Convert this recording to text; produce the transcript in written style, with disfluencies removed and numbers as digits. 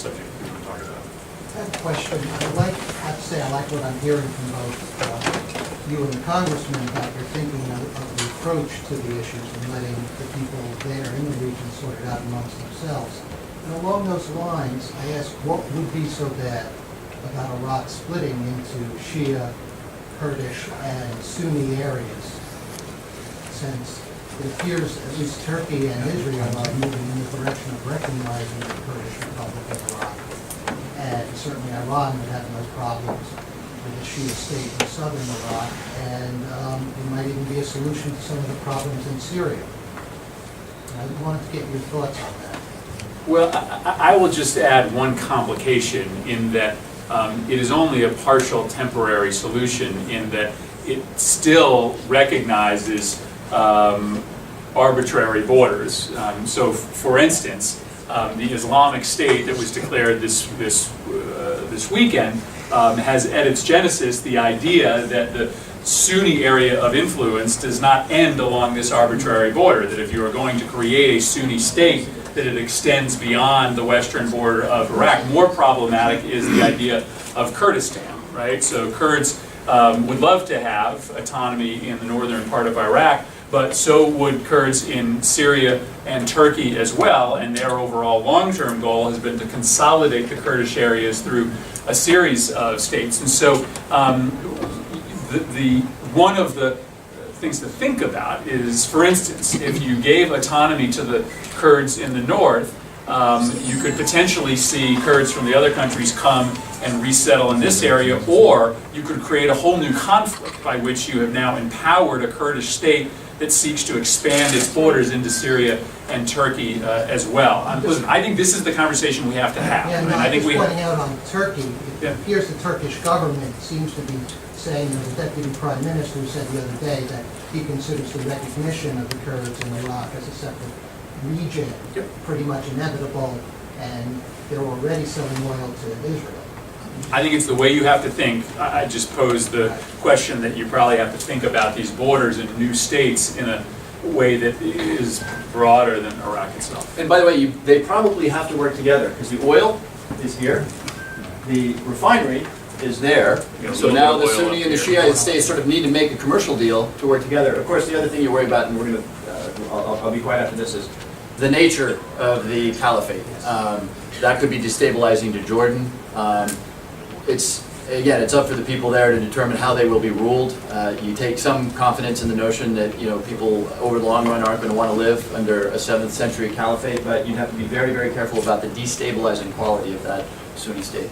subject we want to talk about. I have a question. I have to say I like what I'm hearing from both you and the congressman about your thinking of the approach to the issues and letting the people there in the region sort it out amongst themselves. And along those lines, I ask, what would be so bad about Iraq splitting into Shia, Kurdish, and Sunni areas, since it appears at least Turkey and Israel are moving in the direction of recognizing the Kurdish Republic of Iraq. And certainly Iran would have no problems with a Shia state in southern Iraq, and it might even be a solution to some of the problems in Syria. I wanted to get your thoughts on that. Well, I will just add one complication in that it is only a partial temporary solution in that it still recognizes arbitrary borders. So, for instance, the Islamic State that was declared this weekend has at its genesis the idea that the Sunni area of influence does not end along this arbitrary border, that if you are going to create a Sunni state, that it extends beyond the western border of Iraq. More problematic is the idea of Kurdistan, right? So Kurds would love to have autonomy in the northern part of Iraq, but so would Kurds in Syria and Turkey as well, and their overall long-term goal has been to consolidate the Kurdish areas through a series of states. And so one of the things to think about is, for instance, if you gave autonomy to the Kurds in the north, you could potentially see Kurds from the other countries come and resettle in this area, or you could create a whole new conflict by which you have now empowered a Kurdish state that seeks to expand its borders into Syria and Turkey as well. Listen, I think this is the conversation we have to have. Yeah, and I think we pointing out on Turkey, it appears the Turkish government seems to be saying, the deputy prime minister said the other day that he considers the recognition of the Kurds in Iraq as a separate region pretty much inevitable, and they're already selling oil to Israel. I think it's the way you have to think. I just posed the question that you probably have to think about these borders and new states in a way that is broader than Iraq itself. And by the way, they probably have to work together, because the oil is here, the refinery is there, so now the Sunni and the Shia states sort of need to make a commercial deal to work together. Of course, the other thing you worry about, and we're going to, I'll be quiet after this, is the nature of the caliphate. That could be destabilizing to Jordan. It's up for the people there to determine how they will be ruled. You take some confidence in the notion that people over the long run aren't going to want to live under a 7th century caliphate, but you'd have to be very, very careful about the destabilizing quality of that Sunni state.